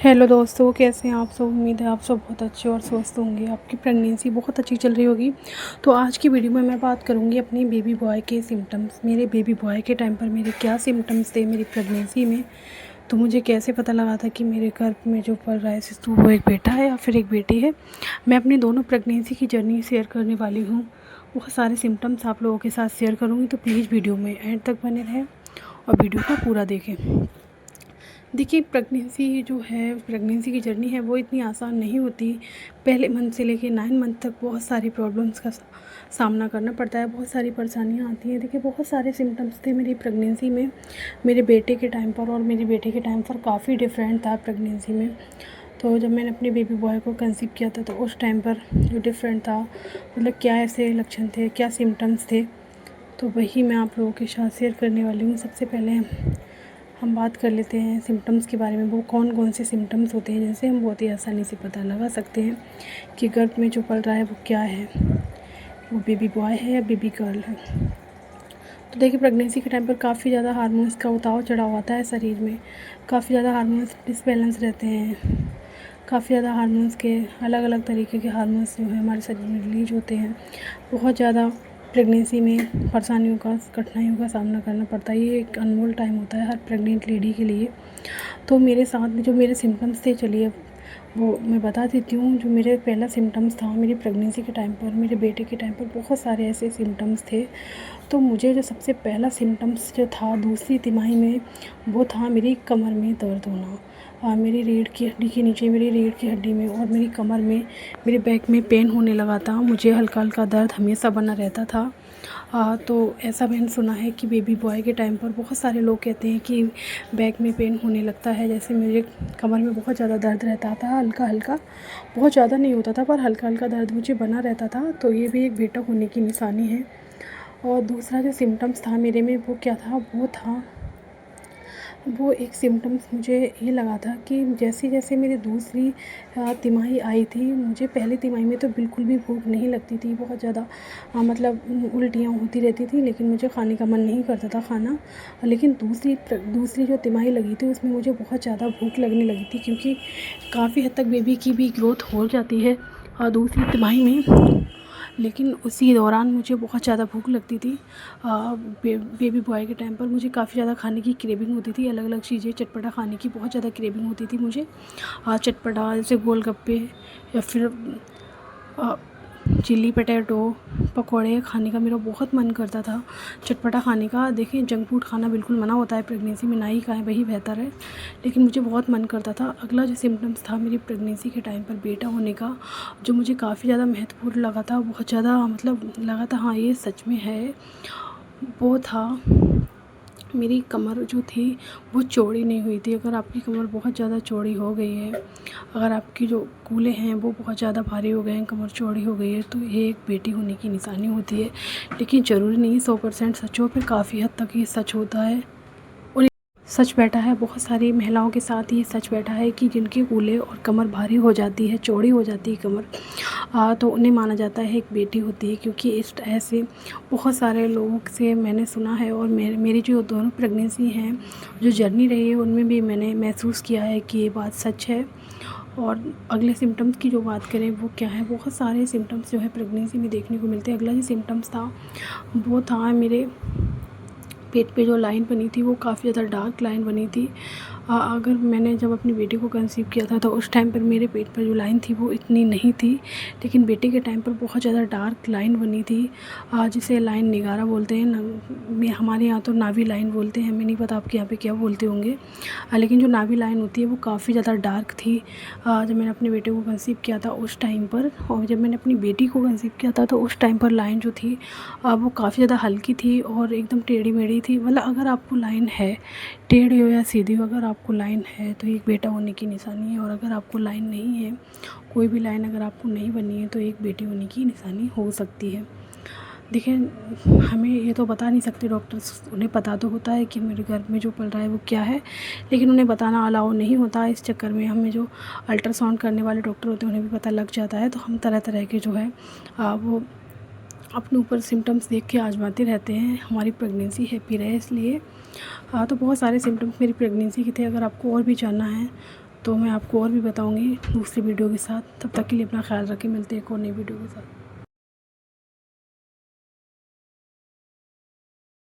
Hello दोस्तों, कैसे हैं आप सब। उम्मीद है आप सब बहुत अच्छे और स्वस्थ होंगे। आपकी प्रेगनेंसी बहुत अच्छी चल रही होगी। तो आज की वीडियो में मैं बात करूंगी अपनी बेबी बॉय के सिम्टम्स। मेरे बेबी बॉय के टाइम पर मेरे क्या सिम्टम्स थे मेरी प्रेगनेंसी में। तो मुझे कैसे पता लगा था कि मेरे गर्भ में जो पल रहा है शिशु वो एक बेटा है या फिर एक बेटी है। मैं अपनी दोनों प्रेगनेंसी की जर्नी शेयर करने वाली हूँ। बहुत सारे सिम्टम्स आप लोगों के साथ शेयर करूँगी, तो प्लीज़ वीडियो में एंड तक बने रहें और वीडियो को पूरा देखें। देखिए, प्रेगनेंसी की जर्नी है वो इतनी आसान नहीं होती। पहले मंथ से लेके 9 मंथ तक बहुत सारी प्रॉब्लम्स का सामना करना पड़ता है, बहुत सारी परेशानियां आती हैं। देखिए, बहुत सारे सिम्टम्स थे मेरी प्रेगनेंसी में मेरे बेटे के टाइम पर, और मेरे बेटे के टाइम पर काफ़ी डिफरेंट था प्रेगनेंसी में। तो जब मैंने अपने बेबी बॉय को कंसीव किया था तो उस टाइम पर जो डिफरेंट था, मतलब क्या ऐसे लक्षण थे, क्या सिम्टम्स थे, तो वही मैं आप लोगों के साथ शेयर करने वाली हूँ। सबसे पहले हम बात कर लेते हैं सिम्टम्स के बारे में। वो कौन कौन से सिम्टम्स होते हैं जिनसे हम बहुत ही आसानी से पता लगा सकते हैं कि गर्भ में जो पल रहा है वो क्या है, वो बेबी बॉय है या बेबी गर्ल है। तो देखिए, प्रेगनेंसी के टाइम पर काफ़ी ज़्यादा हार्मोन्स का उतार चढ़ाव आता है शरीर में। काफ़ी ज़्यादा हार्मोन्स डिसबैलेंस रहते हैं। काफ़ी ज़्यादा हार्मोन्स के अलग अलग तरीके के हार्मोन्स जो है हमारे शरीर में रिलीज होते हैं। बहुत ज़्यादा प्रेगनेंसी में परेशानियों का, कठिनाइयों का सामना करना पड़ता है। ये एक अनमोल टाइम होता है हर प्रेग्नेंट लेडी के लिए। तो मेरे साथ में जो मेरे सिम्टम्स थे, चलिए वो मैं बता देती हूँ। जो मेरे पहला सिम्टम्स था मेरी प्रेगनेंसी के टाइम पर, मेरे बेटे के टाइम पर बहुत सारे ऐसे सिम्टम्स थे। तो मुझे जो सबसे पहला सिम्टम्स जो था दूसरी तिमाही में, वो था मेरी कमर में दर्द होना। मेरी रीढ़ की हड्डी के नीचे, मेरी रीढ़ की हड्डी में और मेरी कमर में, मेरे बैक में पेन होने लगा था। मुझे हल्का हल्का दर्द हमेशा बना रहता था। तो ऐसा मैंने सुना है कि बेबी बॉय के टाइम पर बहुत सारे लोग कहते हैं कि बैक में पेन होने लगता है। जैसे मेरे कमर में बहुत ज़्यादा दर्द रहता था, हल्का हल्का, बहुत ज़्यादा नहीं होता था पर हल्का हल्का दर्द मुझे बना रहता था। तो ये भी एक बेटा होने की निशानी है। और दूसरा जो सिम्टम्स था मेरे में वो क्या था, वो एक सिम्टम्स मुझे ये लगा था कि जैसे जैसे मेरी दूसरी तिमाही आई थी, मुझे पहली तिमाही में तो बिल्कुल भी भूख नहीं लगती थी। बहुत ज़्यादा मतलब उल्टियाँ होती रहती थी, लेकिन मुझे खाने का मन नहीं करता था खाना। लेकिन दूसरी जो तिमाही लगी थी उसमें मुझे बहुत ज़्यादा भूख लगने लगी थी, क्योंकि काफ़ी हद तक बेबी की भी ग्रोथ हो जाती है दूसरी तिमाही में। लेकिन उसी दौरान मुझे बहुत ज़्यादा भूख लगती थी। बेबी बॉय के टाइम पर मुझे काफ़ी ज़्यादा खाने की क्रेविंग होती थी, अलग अलग चीज़ें चटपटा खाने की बहुत ज़्यादा क्रेविंग होती थी मुझे। चटपटा जैसे गोलगप्पे या फिर चिल्ली पटेटो, पकौड़े खाने का मेरा बहुत मन करता था, चटपटा खाने का। देखिए, जंक फूड खाना बिल्कुल मना होता है प्रेगनेंसी में, ना ही खाएं वही बेहतर है, लेकिन मुझे बहुत मन करता था। अगला जो सिम्टम्स था मेरी प्रेगनेंसी के टाइम पर बेटा होने का, जो मुझे काफ़ी ज़्यादा महत्वपूर्ण लगा था, बहुत ज़्यादा मतलब लगा था हाँ ये सच में है, वो था मेरी कमर जो थी वो चौड़ी नहीं हुई थी। अगर आपकी कमर बहुत ज़्यादा चौड़ी हो गई है, अगर आपकी जो कूल्हे हैं वो बहुत ज़्यादा भारी हो गए हैं, कमर चौड़ी हो गई है, तो ये एक बेटी होने की निशानी होती है। लेकिन ज़रूरी नहीं 100% सच हो, पर काफ़ी हद तक ये सच होता है और सच बैठा है। बहुत सारी महिलाओं के साथ ये सच बैठा है कि जिनके कूल्हे और कमर भारी हो जाती है, चौड़ी हो जाती है कमर, तो उन्हें माना जाता है एक बेटी होती है। क्योंकि इस ऐसे बहुत सारे लोगों से मैंने सुना है, और मेरी जो दोनों प्रेगनेंसी हैं, जो जर्नी रही है, उनमें भी मैंने महसूस किया है कि ये बात सच है। और अगले सिम्टम्स की जो बात करें वो क्या है, बहुत सारे सिम्टम्स जो है प्रेगनेंसी में देखने को मिलते हैं। अगला जो सिम्टम्स था वो था मेरे पेट पे जो लाइन बनी थी वो काफ़ी ज़्यादा डार्क लाइन बनी थी। अगर मैंने जब अपनी बेटी को कंसीव किया था तो उस टाइम पर मेरे पेट पर जो लाइन थी वो इतनी नहीं थी, लेकिन बेटे के टाइम पर बहुत ज़्यादा डार्क लाइन बनी थी, जिसे लाइन निगारा बोलते हैं। हमारे यहाँ तो नाभि लाइन बोलते हैं, हमें नहीं पता आपके यहाँ पे क्या बोलते होंगे। लेकिन जो नाभि लाइन होती है वो काफ़ी ज़्यादा डार्क थी जब मैंने अपने बेटे को कंसीव किया था उस टाइम पर। और जब मैंने अपनी बेटी को कंसीव किया था तो उस टाइम पर लाइन जो थी वो काफ़ी ज़्यादा हल्की थी और एकदम टेढ़ी मेढ़ी थी। मतलब अगर आपको लाइन है, टेढ़ी हो या सीधी हो, अगर आपको लाइन है तो एक बेटा होने की निशानी है। और अगर आपको लाइन नहीं है, कोई भी लाइन अगर आपको नहीं बनी है, तो एक बेटी होने की निशानी हो सकती है। देखिए, हमें ये तो बता नहीं सकते डॉक्टर्स, उन्हें पता तो होता है कि मेरे गर्भ में जो पल रहा है वो क्या है, लेकिन उन्हें बताना अलाउ नहीं होता। इस चक्कर में हमें जो अल्ट्रासाउंड करने वाले डॉक्टर होते हैं उन्हें भी पता लग जाता है। तो हम तरह तरह के जो है वो अपने ऊपर सिम्टम्स देख के आजमाते रहते हैं, हमारी प्रेगनेंसी हैप्पी रहे इसलिए। तो बहुत सारे सिम्टम्स मेरी प्रेगनेंसी के थे। अगर आपको और भी जानना है तो मैं आपको और भी बताऊँगी दूसरी वीडियो के साथ। तब तक के लिए अपना ख्याल रखें, मिलते हैं एक और नई वीडियो के साथ।